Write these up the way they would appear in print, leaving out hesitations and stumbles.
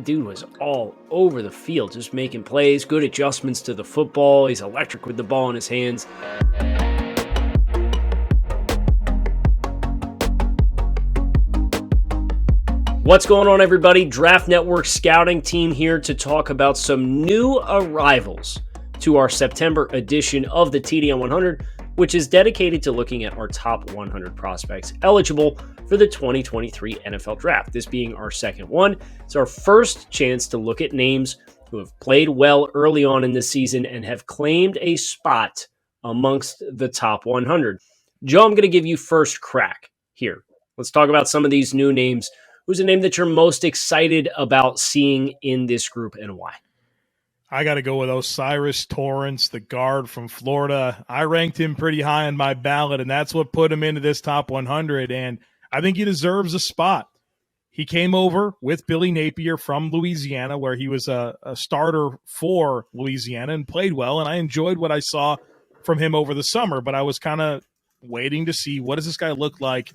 dude was all over the field, just making plays, good adjustments to the football. He's electric with the ball in his hands. What's going on, everybody? Draft Network scouting team here to talk about some new arrivals to our September edition of the TDN100, which is dedicated to looking at our top 100 prospects eligible for the 2023 NFL Draft. This being our second one, it's our first chance to look at names who have played well early on in the season and have claimed a spot amongst the top 100. Joe, I'm going to give you first crack here. Let's talk about some of these new names. Who's a name that you're most excited about seeing in this group and why? I got to go with Osiris Torrance, the guard from Florida. I ranked him pretty high on my ballot, and that's what put him into this top 100, and I think he deserves a spot. He came over with Billy Napier from Louisiana, where he was a starter for Louisiana and played well, and I enjoyed what I saw from him over the summer, but I was kind of waiting to see what does this guy look like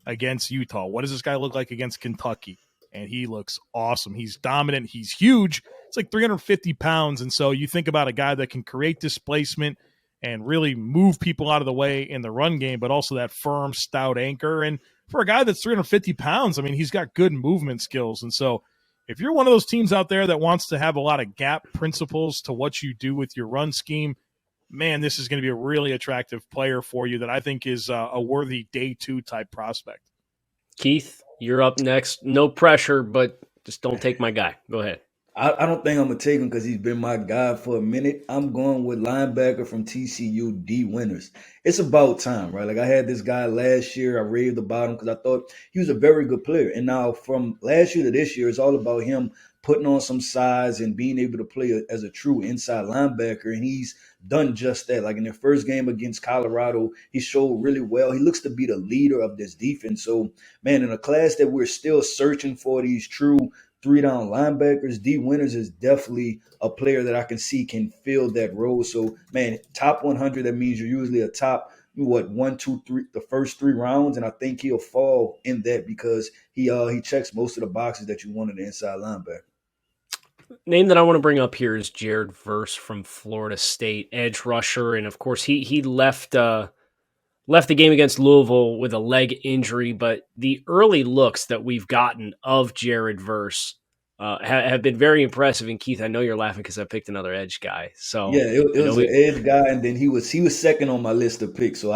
against Utah? What does this guy look like against Kentucky? And he looks awesome. He's dominant. He's huge. It's like 350 pounds. And so you think about a guy that can create displacement and really move people out of the way in the run game, but also that firm, stout anchor. And for a guy that's 350 pounds, I mean, he's got good movement skills. And so if you're one of those teams out there that wants to have a lot of gap principles to what you do with your run scheme, man, this is going to be a really attractive player for you that I think is a worthy day two type prospect. Keith, you're up next. No pressure, but just don't take my guy. Go ahead. I don't think I'm going to take him because he's been my guy for a minute. I'm going with linebacker from TCU, D. Winters. It's about time, right? Like I had this guy last year. I raved about him because I thought he was a very good player. And now from last year to this year, it's all about him putting on some size and being able to play as a true inside linebacker. And he's done just that. Like in their first game against Colorado, he showed really well. He looks to be the leader of this defense. So, man, in a class that we're still searching for these true three-down linebackers, D. Winters is definitely a player that I can see can fill that role. So, man, top 100, that means you're usually a top, 1, 2, 3, the first 3 rounds, and I think he'll fall in that because he checks most of the boxes that you want in the inside linebacker. Name that I want to bring up here is Jared Verse from Florida State, edge rusher, and of course he left the game against Louisville with a leg injury, but the early looks that we've gotten of Jared Verse have been very impressive. And Keith, I know you're laughing because I picked another edge guy. So yeah, it was an edge guy, and then he was second on my list of picks. So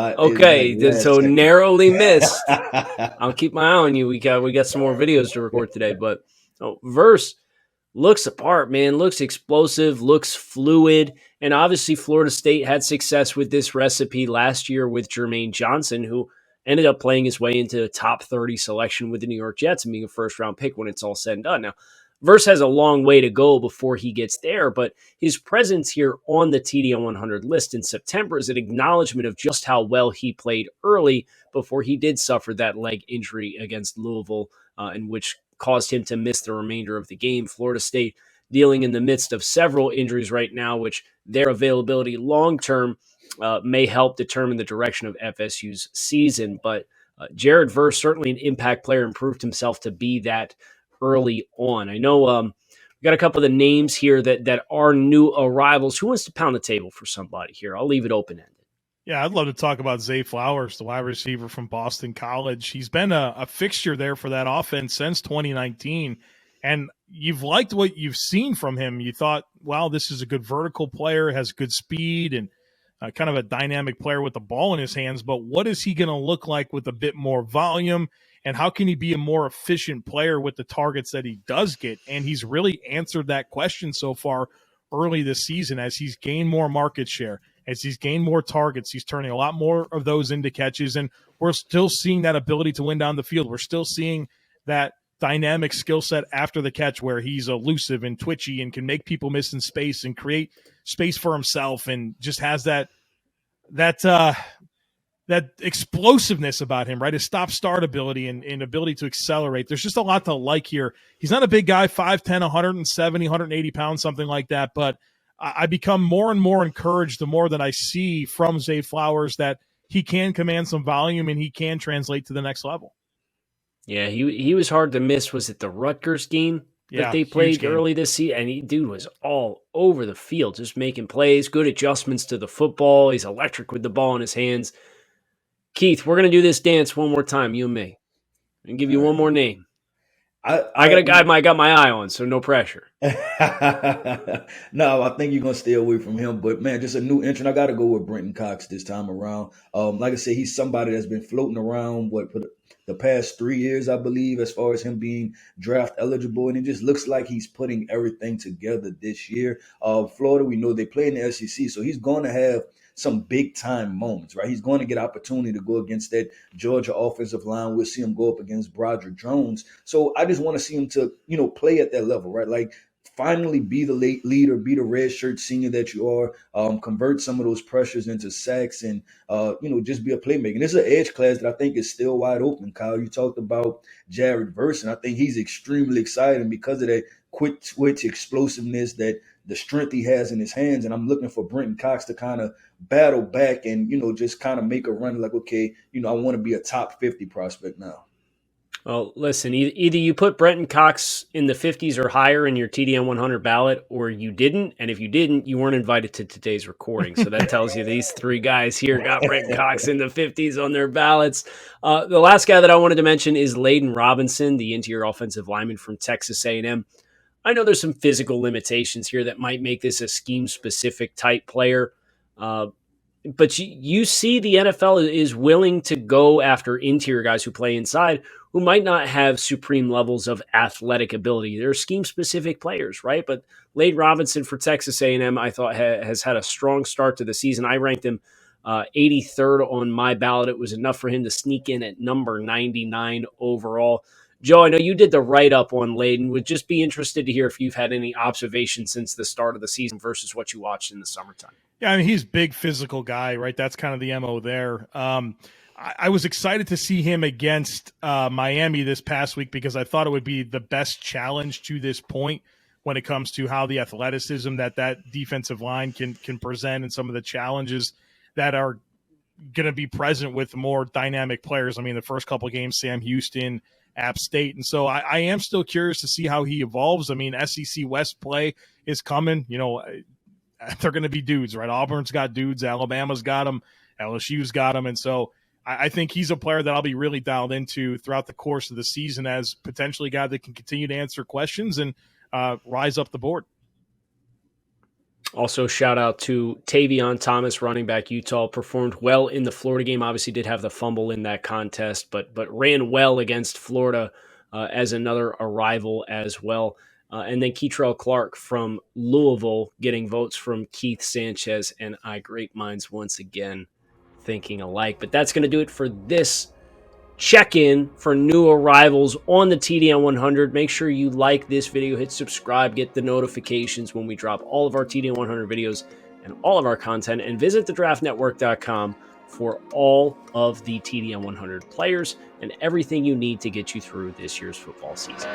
so narrowly missed. I'll keep my eye on you. We got some more videos to record today, but Verse looks the part, man. Looks explosive, looks fluid. And obviously Florida State had success with this recipe last year with Jermaine Johnson, who ended up playing his way into a top 30 selection with the New York Jets and being a first-round pick when it's all said and done. Now, Verse has a long way to go before he gets there, but his presence here on the TDN 100 list in September is an acknowledgement of just how well he played early before he did suffer that leg injury against Louisville, in which caused him to miss the remainder of the game. Florida State dealing in the midst of several injuries right now, which their availability long-term may help determine the direction of FSU's season. But Jared Verse, certainly an impact player, and proved himself to be that early on. I know we got a couple of the names here that are new arrivals. Who wants to pound the table for somebody here? I'll leave it open-ended. Yeah, I'd love to talk about Zay Flowers, the wide receiver from Boston College. He's been a fixture there for that offense since 2019, and you've liked what you've seen from him. You thought, wow, this is a good vertical player, has good speed, and kind of a dynamic player with the ball in his hands, but what is he going to look like with a bit more volume, and how can he be a more efficient player with the targets that he does get? And he's really answered that question so far early this season as he's gained more market share. As he's gained more targets, he's turning a lot more of those into catches, and we're still seeing that ability to win down the field. We're still seeing that dynamic skill set after the catch where he's elusive and twitchy and can make people miss in space and create space for himself and just has that explosiveness about him, right? His stop-start ability and ability to accelerate. There's just a lot to like here. He's not a big guy, 5'10", 170, 180 pounds, something like that, but I become more and more encouraged the more that I see from Zay Flowers that he can command some volume and he can translate to the next level. Yeah, he was hard to miss. Was it the Rutgers game that they played early this season. And dude was all over the field, just making plays, good adjustments to the football. He's electric with the ball in his hands. Keith, we're going to do this dance one more time, you and me. And give you one more name. I got a guy I got my eye on, so no pressure. No, I think you're gonna stay away from him. But man, just a new entrant. I got to go with Brenton Cox this time around. Like I said, he's somebody that's been floating around for the past 3 years, I believe, as far as him being draft eligible, and it just looks like he's putting everything together this year. Florida, we know they play in the SEC, so he's going to have some big time moments, right? He's going to get opportunity to go against that Georgia offensive line. We'll see him go up against Broderick Jones. So I just want to see him to, play at that level, right? Like finally be the late leader, be the red shirt senior that you are, convert some of those pressures into sacks and, just be a playmaker. And this is an edge class that I think is still wide open, Kyle. You talked about Jared Verse, and I think he's extremely exciting because of that quick twitch explosiveness, that the strength he has in his hands. And I'm looking for Brenton Cox to kind of battle back and, just kind of make a run like, okay, I want to be a top 50 prospect now. Well, listen, either you put Brenton Cox in the 50s or higher in your TDN 100 ballot, or you didn't. And if you didn't, you weren't invited to today's recording. So that tells you these three guys here got Brenton Cox in the 50s on their ballots. The last guy that I wanted to mention is Laden Robinson, the interior offensive lineman from Texas A&M. I know there's some physical limitations here that might make this a scheme-specific type player. But you see the NFL is willing to go after interior guys who play inside who might not have supreme levels of athletic ability. They're scheme-specific players, right? But Laden Robinson for Texas A&M, I thought, has had a strong start to the season. I ranked him 83rd on my ballot. It was enough for him to sneak in at number 99 overall. Joe, I know you did the write-up on Laden. Would just be interested to hear if you've had any observations since the start of the season versus what you watched in the summertime. Yeah, I mean, he's a big physical guy, right? That's kind of the MO there. I was excited to see him against Miami this past week because I thought it would be the best challenge to this point when it comes to how the athleticism that defensive line can present and some of the challenges that are going to be present with more dynamic players. I mean, the first couple of games, Sam Houston, App State. And so I am still curious to see how he evolves. I mean, SEC West play is coming. They're going to be dudes, right? Auburn's got dudes. Alabama's got them. LSU's got them. And so I think he's a player that I'll be really dialed into throughout the course of the season as potentially a guy that can continue to answer questions and rise up the board. Also, shout out to Tavion Thomas, running back, Utah, performed well in the Florida game. Obviously did have the fumble in that contest, but ran well against Florida as another arrival as well. And then Keitrell Clark from Louisville getting votes from Keith Sanchez and I. Great minds once again thinking alike. But that's going to do it for this check-in for new arrivals on the TDN 100. Make sure you like this video, hit subscribe, get the notifications when we drop all of our TDN 100 videos and all of our content, and visit thedraftnetwork.com for all of the TDN 100 players and everything you need to get you through this year's football season.